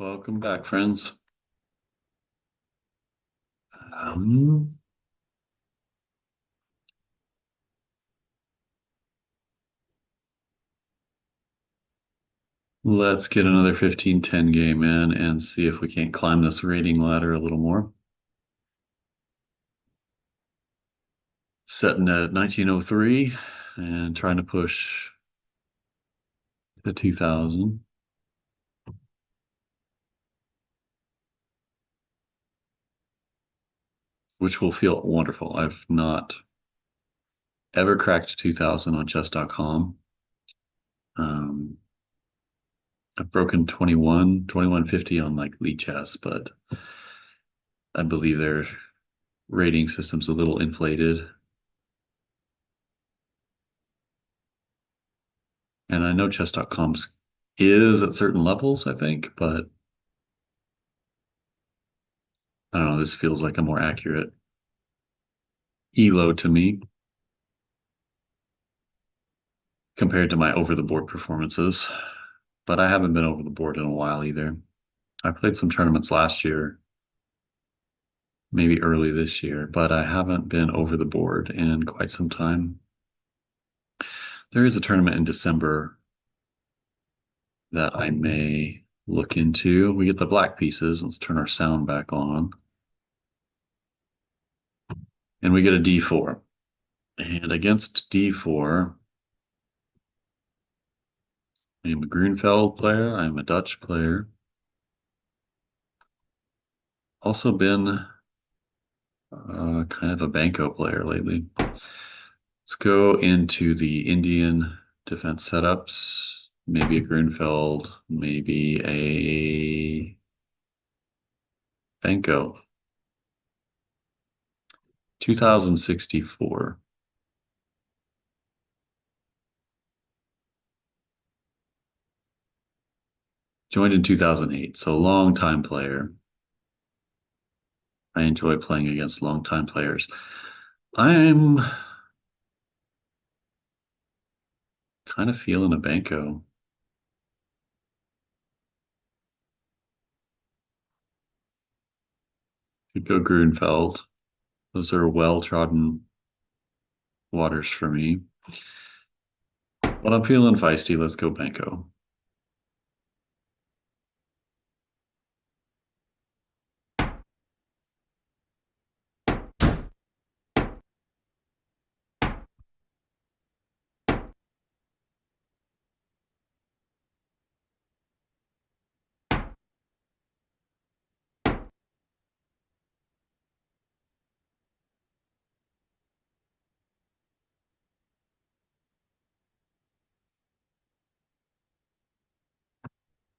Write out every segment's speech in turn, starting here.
Welcome back, friends. Um, let's get another 15-10 game in and see if we can't climb this rating ladder a little more. Setting at 1903 and trying to push the 2000, which will feel wonderful. I've not ever cracked 2000 on chess.com. Um, I've broken 2150 on like Lead Chess, but I believe their rating system's a little inflated. And I know chess.com's is at certain levels, I think, but I don't know, this feels like a more accurate elo to me compared to my over the board performances. But I haven't been over the board in a while either. I played some tournaments last year, maybe early this year, but I haven't been over the board in quite some time. There is a tournament in December that I may look into. We get the black pieces. Let's turn our sound back on. And we get a D4. And against D4, I am a Grunfeld player. I am a Dutch player. Also been kind of a Benko player lately. Let's go into the Indian defense setups. Maybe a Grunfeld, maybe a Benko. 2064. Joined in 2008, so long time player. I enjoy playing against long time players. I'm kind of feeling a Benko. Could go Grunfeld. Those are well-trodden waters for me. But I'm feeling feisty. Let's go Benko.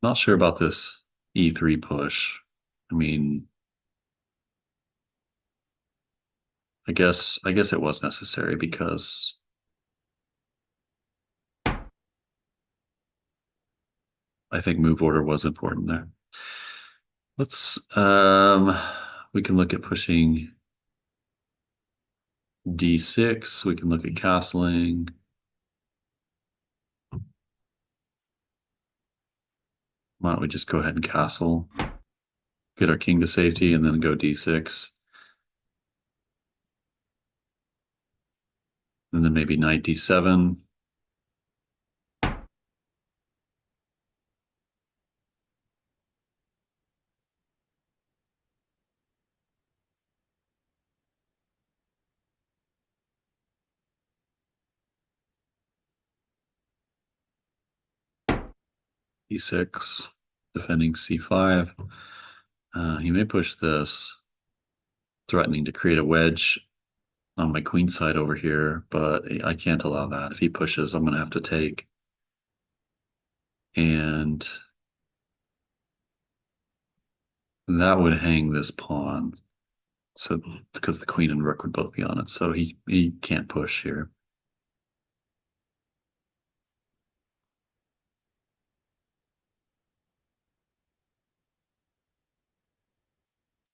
Not sure about this E3 push. I mean, I guess it was necessary because I think move order was important there. Let's we can look at pushing D6. We can look at castling. Why don't we just go ahead and castle, get our king to safety, and then go D6. And then maybe knight D7. E6, defending C5. He may push this, threatening to create a wedge on my queen side over here, but I can't allow that. If he pushes, I'm going to have to take. And that would hang this pawn. So because the queen and rook would both be on it. So he can't push here.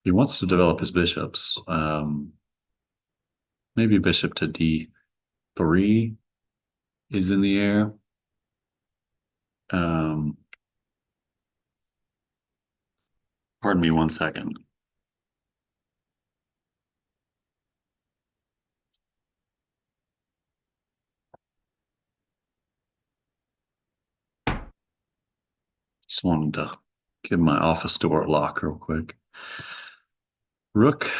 He wants to develop his bishops. Maybe bishop to D3 is in the air. Um, Pardon me 1 second. Just wanted to give my office door a lock real quick. Rook,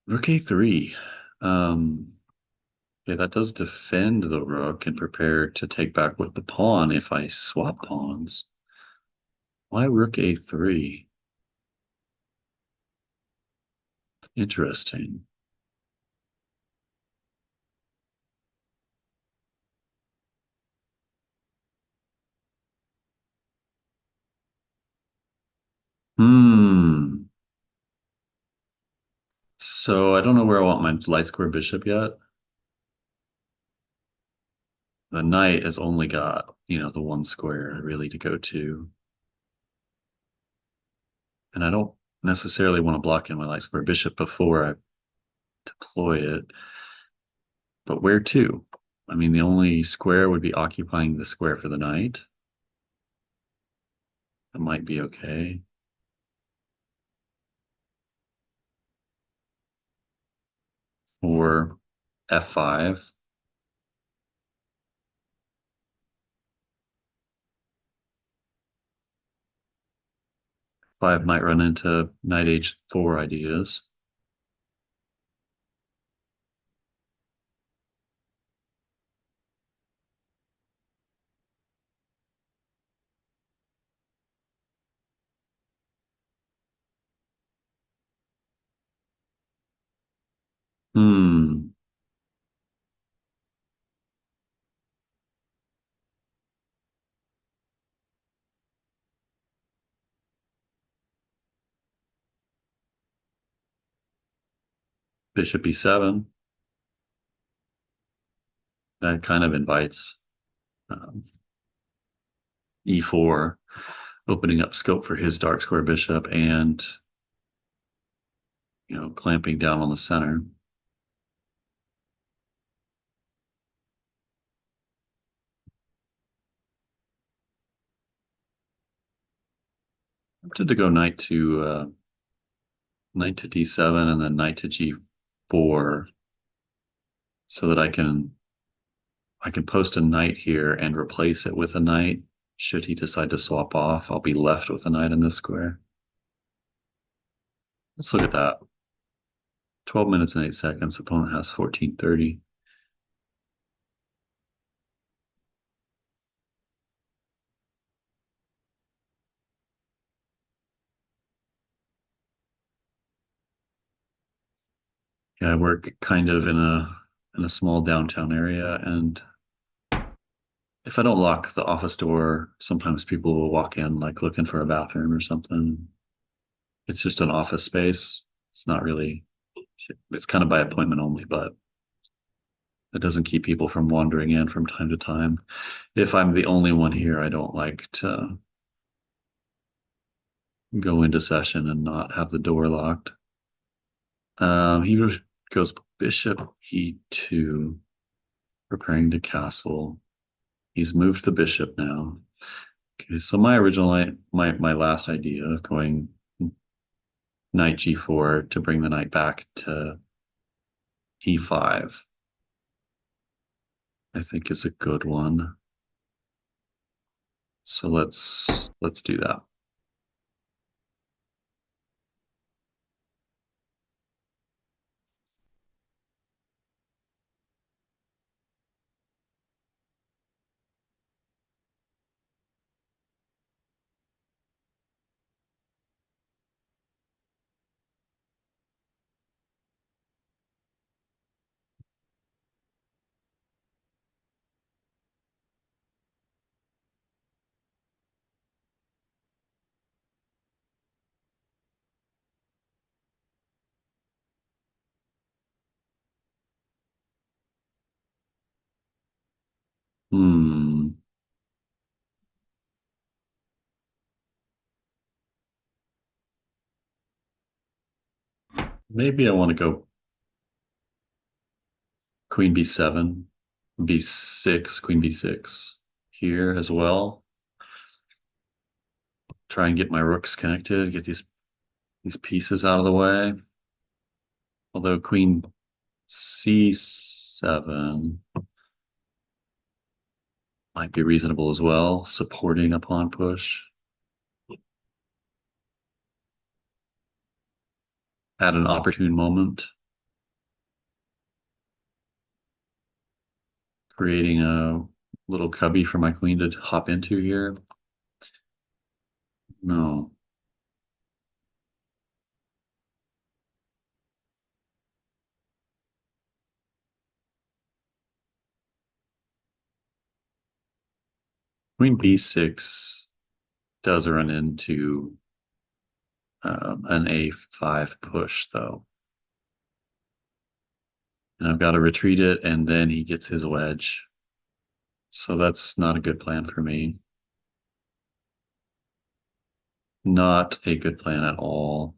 Rook A3. Um, yeah, that does defend the rook and prepare to take back with the pawn if I swap pawns. Why Rook A3? Interesting. Hmm. So I don't know where I want my light square bishop yet. The knight has only got, the one square really to go to. And I don't necessarily want to block in my light square bishop before I deploy it. But where to? I mean, the only square would be occupying the square for the knight. That might be okay. Or F5. 5 might run into knight h4 ideas. Hmm. Bishop e7. That kind of invites um, e4, opening up scope for his dark square bishop and, clamping down on the center. I'm tempted to go knight to d7 and then knight to g4 so that I can post a knight here and replace it with a knight. Should he decide to swap off, I'll be left with a knight in this square. Let's look at that. 12 minutes and 8 seconds. Opponent has 14:30. Yeah, I work kind of in a small downtown area, and if I don't lock the office door, sometimes people will walk in like looking for a bathroom or something. It's just an office space. It's not really, it's kind of by appointment only, but it doesn't keep people from wandering in from time to time. If I'm the only one here, I don't like to go into session and not have the door locked. He goes bishop e2, preparing to castle. He's moved the bishop now. Okay, so my last idea of going knight g4 to bring the knight back to e5, I think is a good one. So let's do that. Hmm. Maybe I want to go queen b7, b6, queen b6 here as well. Try and get my rooks connected, get these these pieces out of the way. Although queen c7 might be reasonable as well, supporting a pawn push at an opportune moment, creating a little cubby for my queen to hop into here. No. Queen b6 does run into an a5 push, though. And I've got to retreat it, and then he gets his wedge. So that's not a good plan for me. Not a good plan at all.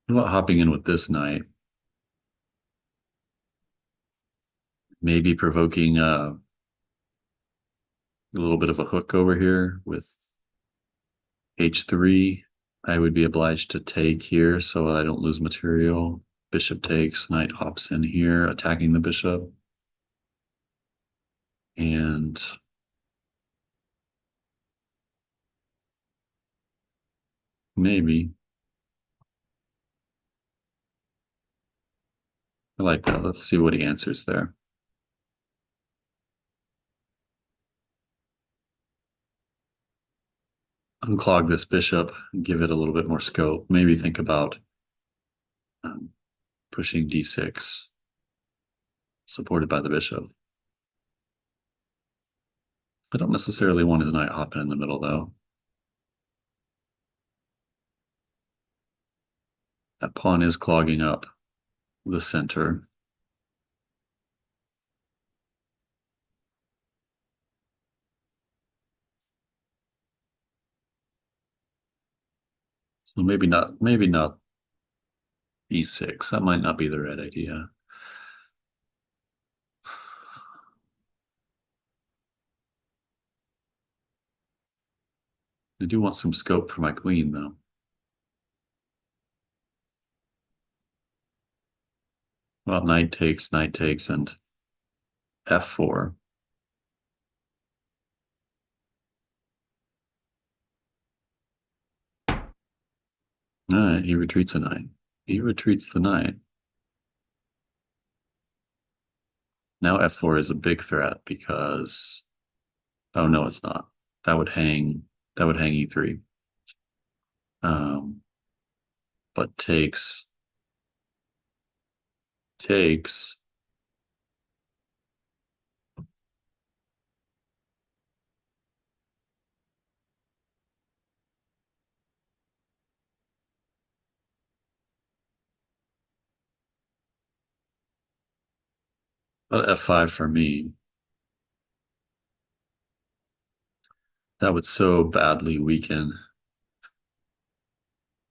What about hopping in with this knight? Maybe provoking a little bit of a hook over here with h3. I would be obliged to take here so I don't lose material. Bishop takes, knight hops in here, attacking the bishop. And maybe. I like that. Let's see what he answers there. Unclog this bishop, give it a little bit more scope. Maybe think about um, pushing d6, supported by the bishop. I don't necessarily want his knight hopping in the middle, though. That pawn is clogging up the center. So maybe not e6. That might not be the right idea. I do want some scope for my queen, though. Well, knight takes, and f4. All right, he retreats a knight. He retreats the knight. Now f4 is a big threat because, oh no, it's not. That would hang e3. Um, but takes. But f5 for me. That would so badly weaken.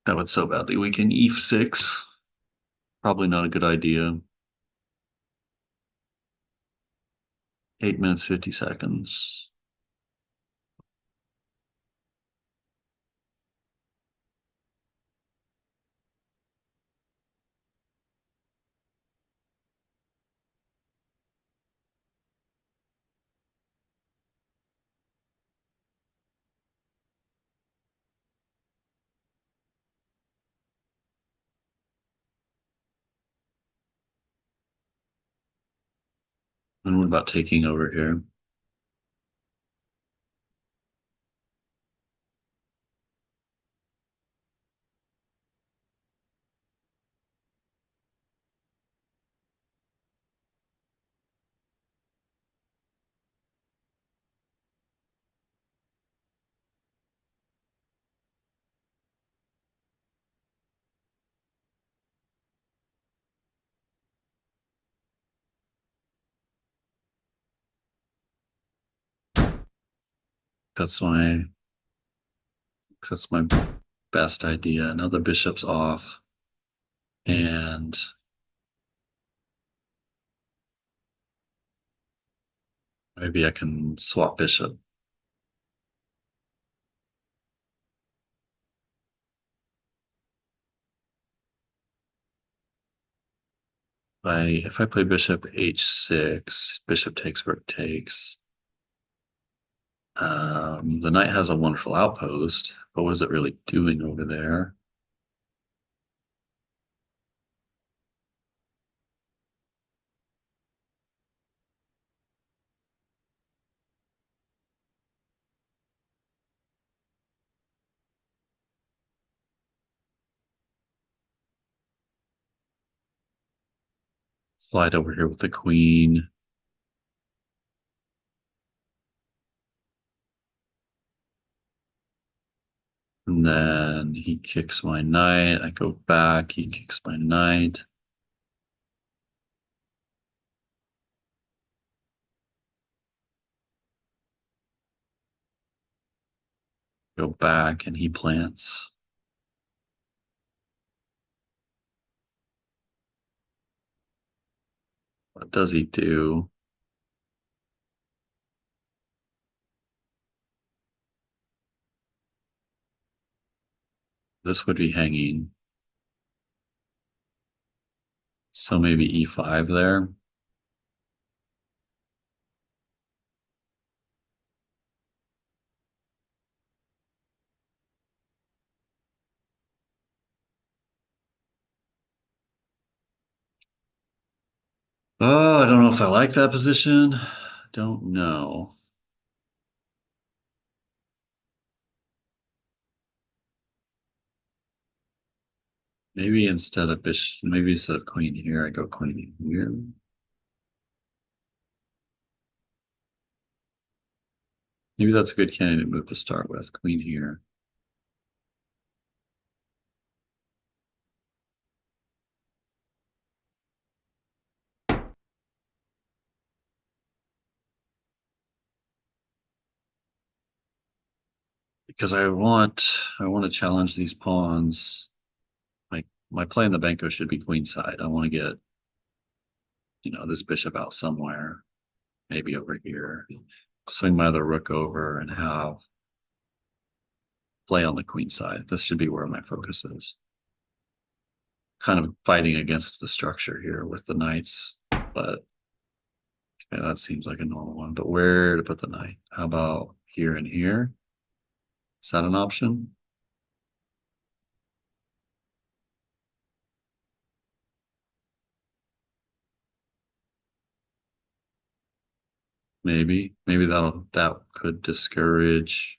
That would so badly weaken e6. Probably not a good idea. 8 minutes, 50 seconds. And what about taking over here? That's my that's my best idea. Now the bishop's off. And Maybe I can swap bishop. If I play bishop h6, bishop takes, rook takes. The knight has a wonderful outpost, but what is it really doing over there? Slide over here with the queen. And then he kicks my knight. I go back. He kicks my knight. Go back, and he plants. What does he do? This would be hanging. So maybe e5 there. Oh, I don't know if I like that position. Don't know. Maybe instead of queen here, I go queen here. Maybe that's a good candidate move to start with. Queen here. Because I want to challenge these pawns. My play in the Benko should be queenside. I want to get, this bishop out somewhere, maybe over here. Swing my other rook over and have play on the queen side. This should be where my focus is. Kind of fighting against the structure here with the knights, but yeah, that seems like a normal one. But where to put the knight? How about here and here? Is that an option? Maybe that could discourage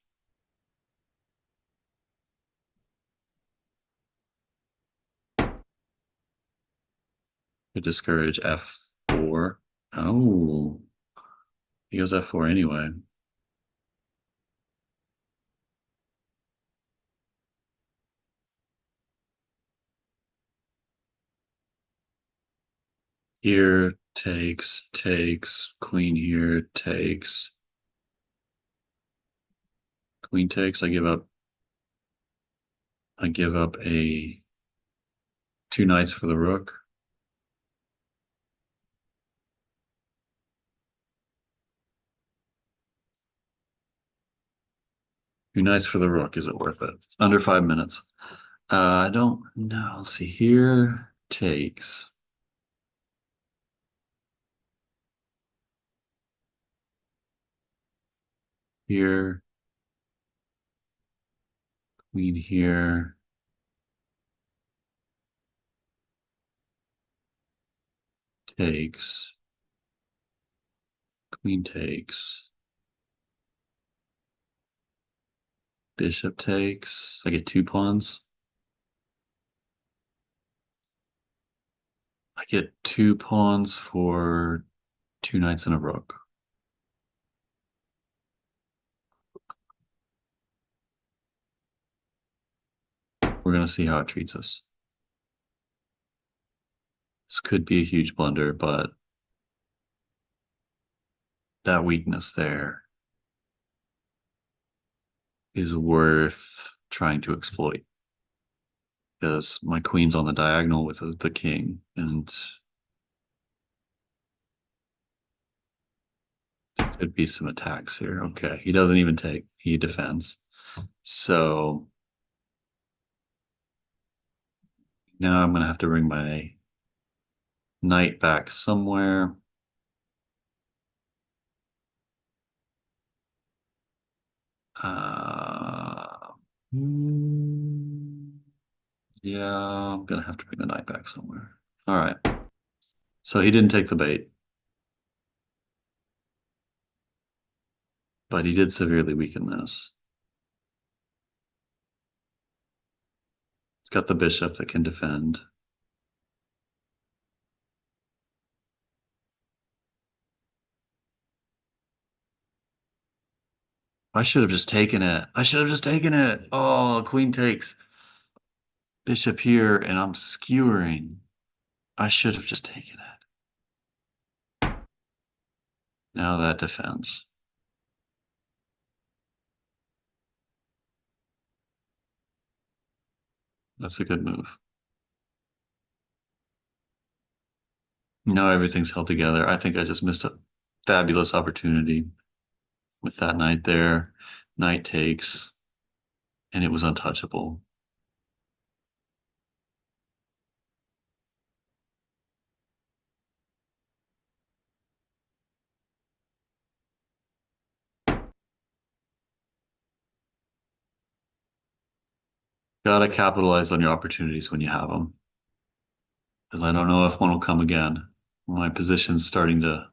f4. Oh, he goes f4 anyway. Here takes, queen here takes, queen takes. I give up a two knights for the rook. Two knights for the rook. Is it worth it? Under 5 minutes. I don't know. Let's see. Here takes. Here, queen here. Takes. Queen takes. Bishop takes. I get two pawns. I get two pawns for two knights and a rook. We're going to see how it treats us. This could be a huge blunder, but that weakness there is worth trying to exploit because my queen's on the diagonal with the king, and Could be some attacks here. Okay, he doesn't even take. He defends. So now I'm gonna have to bring my knight back somewhere. Uh, hmm, yeah, I'm gonna have to bring the knight back somewhere. All right. So he didn't take the bait, but he did severely weaken this. It's got the bishop that can defend. I should have just taken it. I should have just taken it. Oh, queen takes bishop here, and I'm skewering. I should have just taken it. Now that defends. That's a good move. Now everything's held together. I think I just missed a fabulous opportunity with that knight there. Knight takes, and it was untouchable. Gotta capitalize on your opportunities when you have them, because I don't know if one will come again. My position's starting to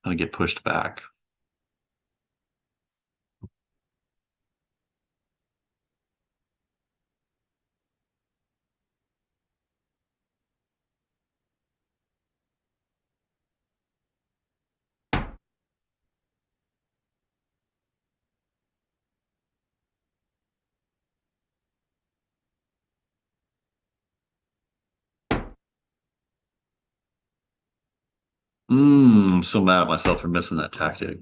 kind of get pushed back. I'm so mad at myself for missing that tactic.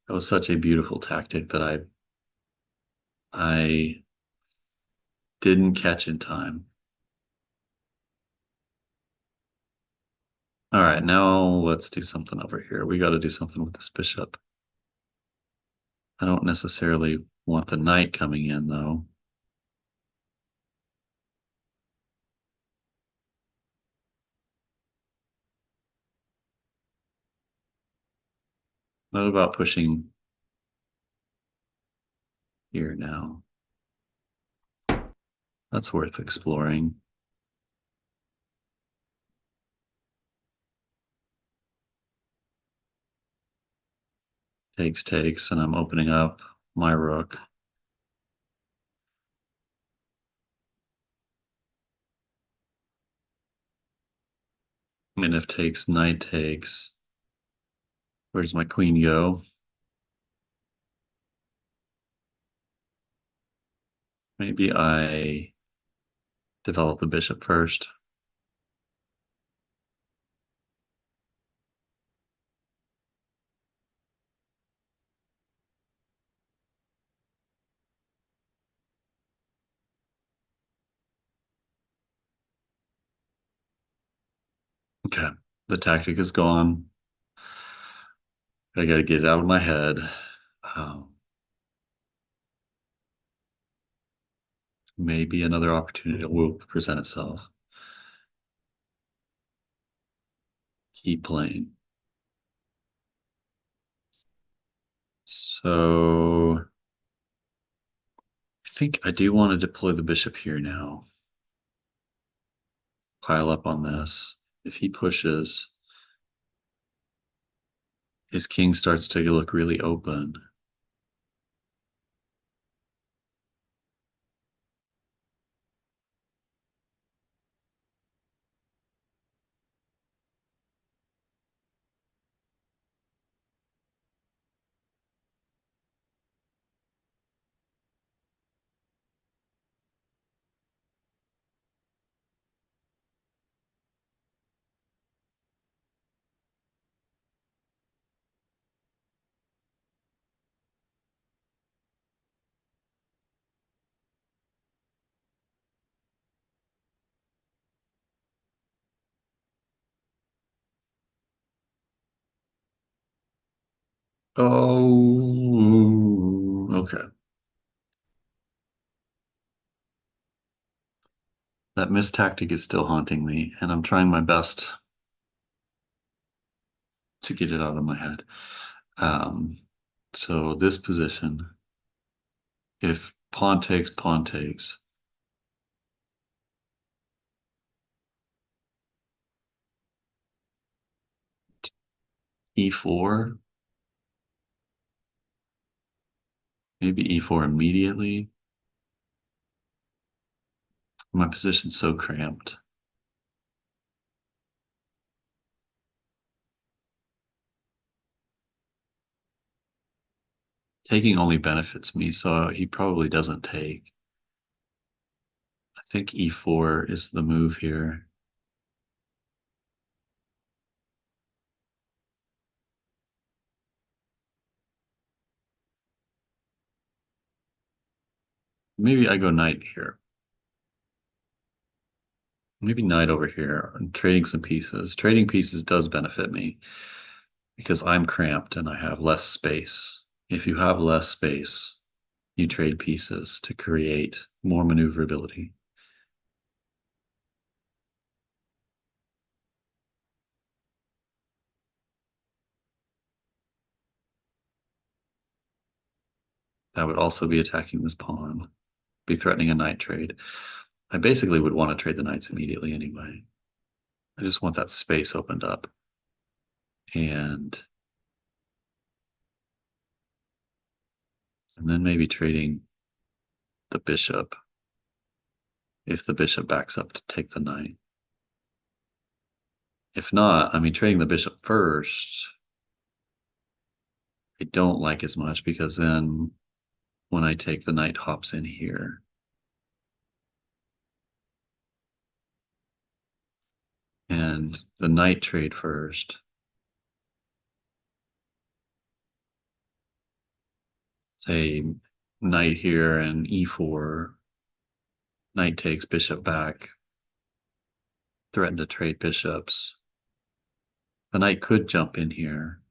That was such a beautiful tactic that I didn't catch in time. All right, now let's do something over here. We got to do something with this bishop. I don't necessarily want the knight coming in, though. What about pushing here now? That's worth exploring. Takes, takes, and I'm opening up my rook. And if takes, knight takes. Where's my queen go? Maybe I develop the bishop first. Okay, the tactic is gone. I got to get it out of my head. Um, Maybe another opportunity will present itself. Keep playing. So I think I do want to deploy the bishop here now. Pile up on this. If he pushes, his king starts to look really open. Oh, okay. That missed tactic is still haunting me, and I'm trying my best to get it out of my head. Um, so this position, if pawn takes, e4, maybe e4 immediately. My position's so cramped. Taking only benefits me, so he probably doesn't take. I think e4 is the move here. Maybe I go knight here. Maybe knight over here. I'm trading some pieces. Trading pieces does benefit me because I'm cramped and I have less space. If you have less space, you trade pieces to create more maneuverability. That would also be attacking this pawn, be threatening a knight trade. I basically would want to trade the knights immediately anyway. I just want that space opened up. And then maybe trading the bishop if the bishop backs up to take the knight. If not, I mean, trading the bishop first, I don't like as much because then when I take the knight hops in here. And the knight trade first, say knight here and e4, knight takes bishop back, threaten to trade bishops. The knight could jump in here.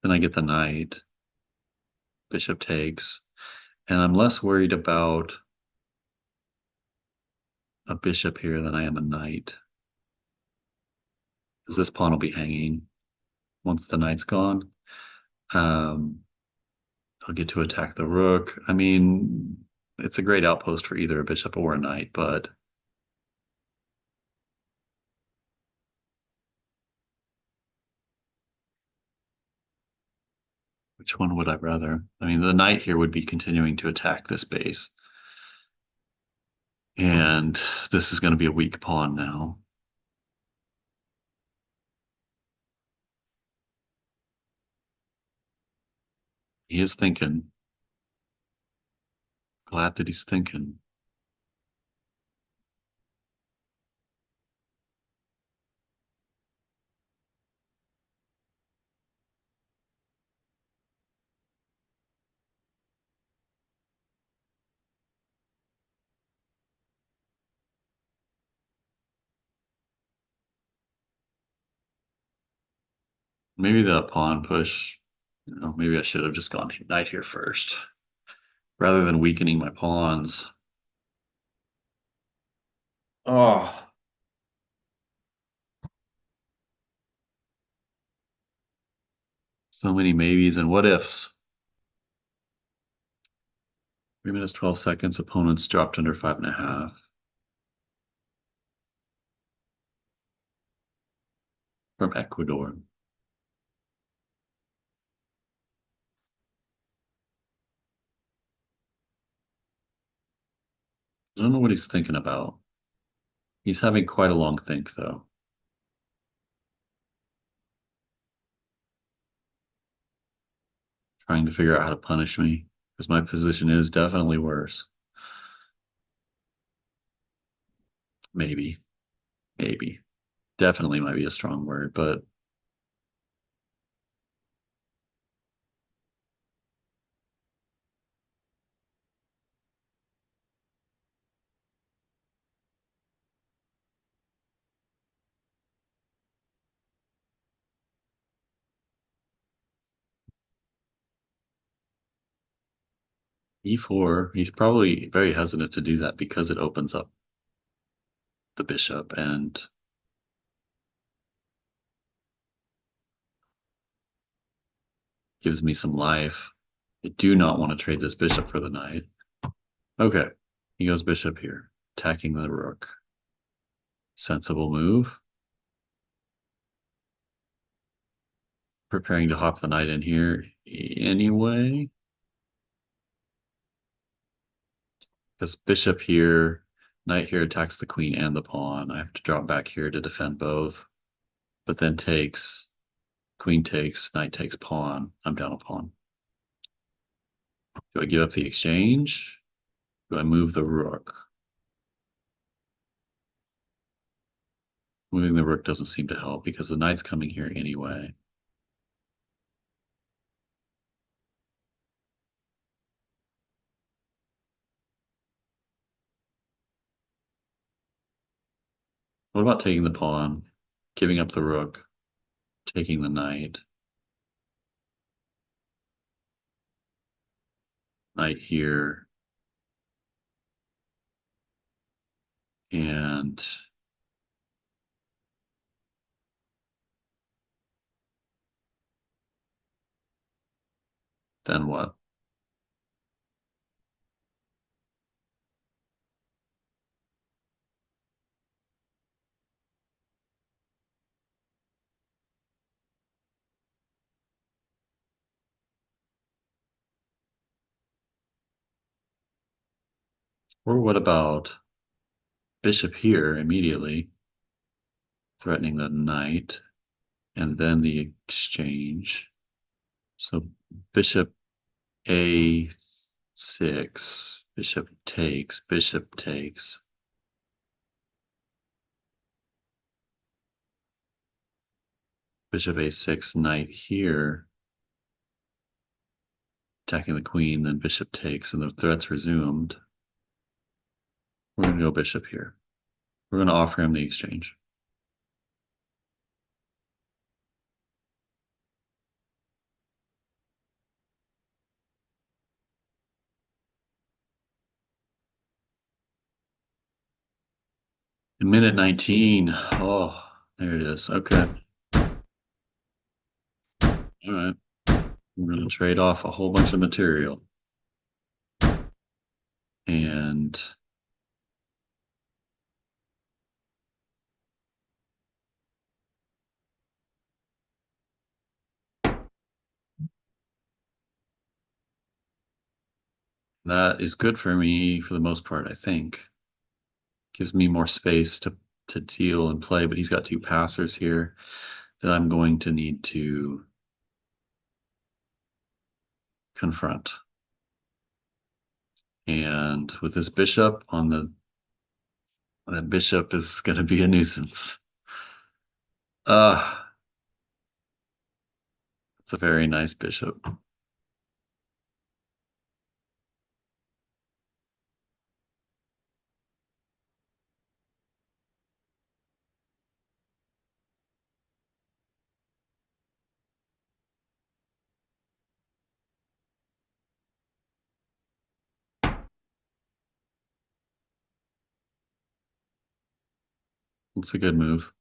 Then I get the knight, bishop takes, and I'm less worried about a bishop here than I am a knight, because this pawn will be hanging once the knight's gone. Um, I'll get to attack the rook. I mean, it's a great outpost for either a bishop or a knight, but which one would I rather? I mean, the knight here would be continuing to attack this base, and this is going to be a weak pawn now. He is thinking. Glad that he's thinking. Maybe the pawn push. Maybe I should have just gone knight here first, rather than weakening my pawns. Oh, so many maybes and what ifs. 3 minutes, 12 seconds. Opponents dropped under 5.5 from Ecuador. I don't know what he's thinking about. He's having quite a long think, though, trying to figure out how to punish me because my position is definitely worse. Maybe, maybe, definitely might be a strong word, but E4, he's probably very hesitant to do that because it opens up the bishop and gives me some life. I do not want to trade this bishop for the knight. Okay, he goes bishop here, attacking the rook. Sensible move. Preparing to hop the knight in here anyway. Because bishop here, knight here attacks the queen and the pawn. I have to drop back here to defend both. But then takes, queen takes, knight takes pawn. I'm down a pawn. Do I give up the exchange? Do I move the rook? Moving the rook doesn't seem to help because the knight's coming here anyway. What about taking the pawn, giving up the rook, taking the knight? Knight here. And then what? Or what about bishop here immediately, threatening the knight, and then the exchange? So bishop a6, bishop takes, bishop takes. Bishop a6, knight here, attacking the queen, then bishop takes, and the threat's resumed. We're going to go bishop here. We're going to offer him the exchange. In minute 19. Oh, there it is. Okay. All right. We're going to trade off a whole bunch of material. And that is good for me for the most part, I think. Gives me more space to deal and play, but he's got two passers here that I'm going to need to confront. And with this bishop on that bishop is going to be a nuisance. It's a very nice bishop. It's a good move.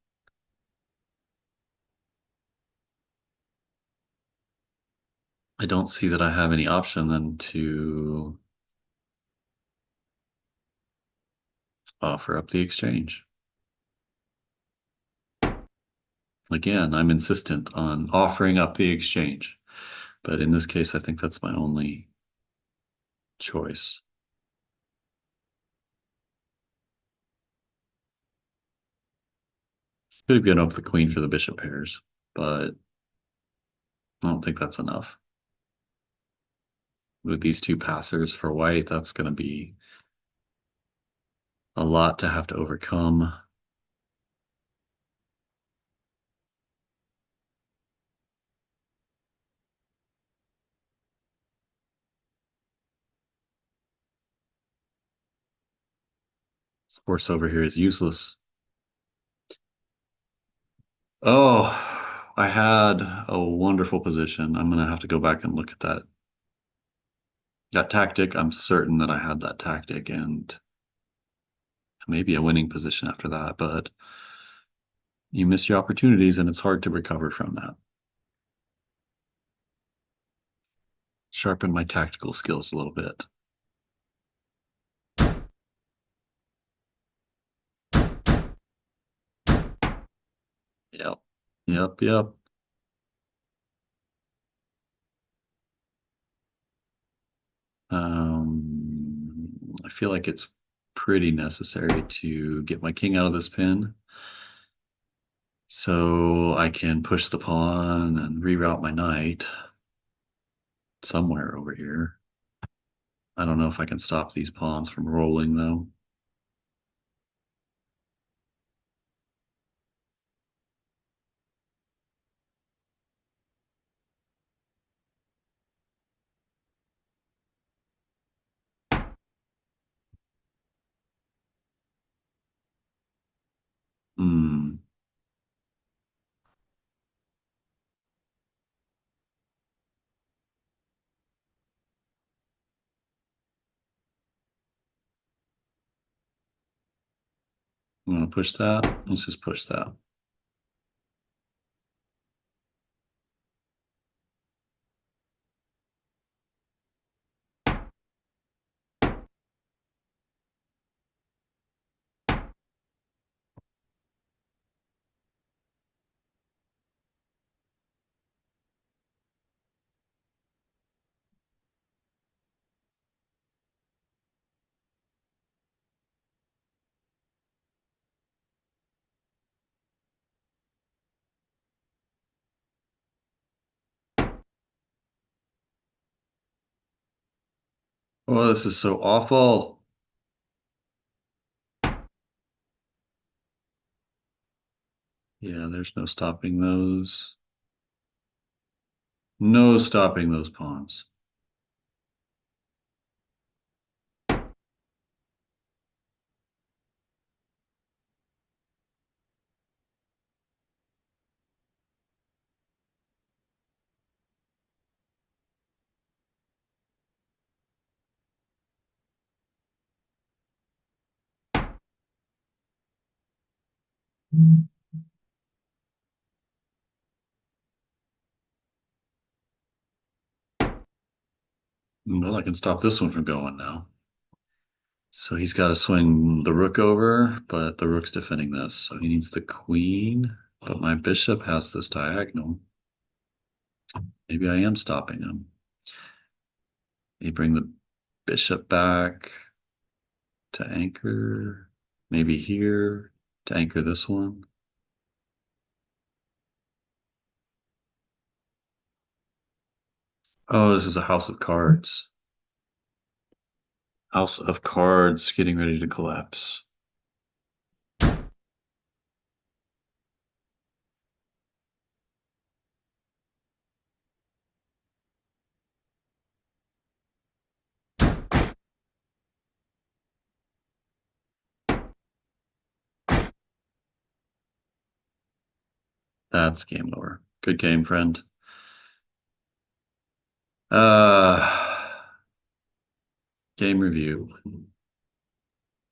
I don't see that I have any option than to offer up the exchange. Again, I'm insistent on offering up the exchange, but in this case, I think that's my only choice. Could have given up the queen for the bishop pairs, but I don't think that's enough. With these two passers for white, that's going to be a lot to have to overcome. This force over here is useless. Oh, I had a wonderful position. I'm going to have to go back and look at that That tactic, I'm certain that I had that tactic and maybe a winning position after that, but you miss your opportunities and it's hard to recover from that. Sharpen my tactical skills a little bit. Yep. Yep. Yep. I feel like it's pretty necessary to get my king out of this pin so I can push the pawn and reroute my knight somewhere over here. I don't know if I can stop these pawns from rolling though. Hmm. I'm gonna push that. Let's just push that. Oh, this is so awful. Yeah, there's no stopping those. No stopping those pawns. Well, I can stop this one from going now. So he's got to swing the rook over, but the rook's defending this. So he needs the queen, but my bishop has this diagonal. Maybe I am stopping him. Maybe bring the bishop back to anchor. Maybe here to anchor this one. Oh, this is a house of cards. House of cards getting ready to collapse. That's game over. Good game, friend. Uh, game review.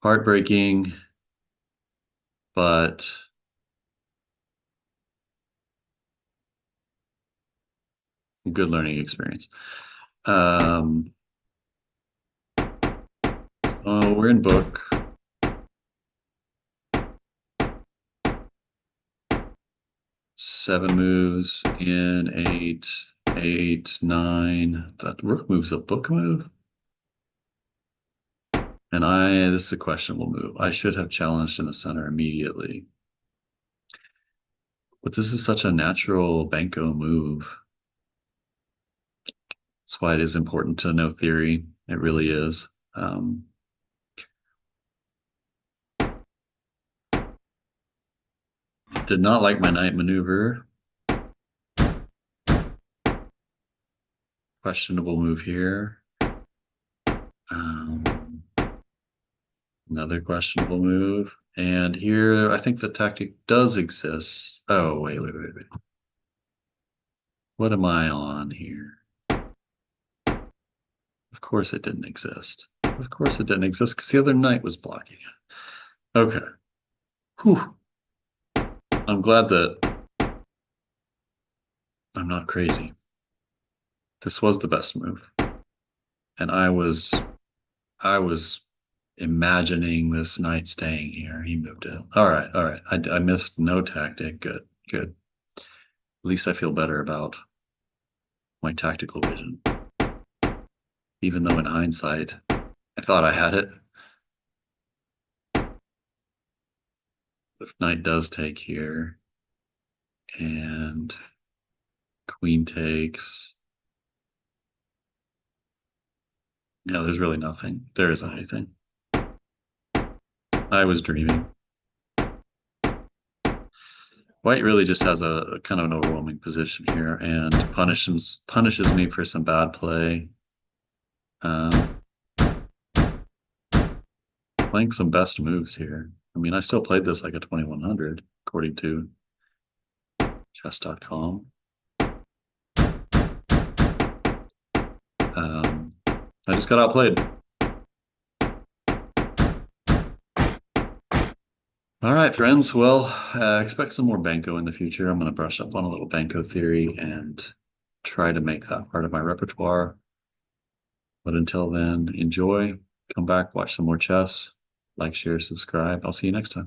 Heartbreaking, but good learning experience. Um, oh, we're in book. Seven moves in eight, eight, nine. That rook moves a book move. And this is a questionable move. I should have challenged in the center immediately. But this is such a natural Benko move. That's why it is important to know theory. It really is. Did not like my knight maneuver. Questionable move here. Um, Another questionable move. And here, I think the tactic does exist. Oh, wait. What am I on here? Of course it didn't exist. Of course it didn't exist because the other knight was blocking it. Okay. Whew. I'm glad that I'm not crazy. This was the best move. And I was imagining this knight staying here. He moved it. All right, all right. I missed no tactic. Good, good. At least I feel better about my tactical vision. Even though in hindsight, I thought I had it. If knight does take here, and queen takes. No, there's really nothing. There isn't anything. I was dreaming. White really just has a kind of an overwhelming position here and punishes me for some bad play. Um, Playing some best moves here. I mean, I still played this like a 2100 according to chess.com. I just got outplayed. All right, friends. Well, expect some more Benko in the future. I'm going to brush up on a little Benko theory and try to make that part of my repertoire. But until then, enjoy. Come back, watch some more chess. Like, share, subscribe. I'll see you next time.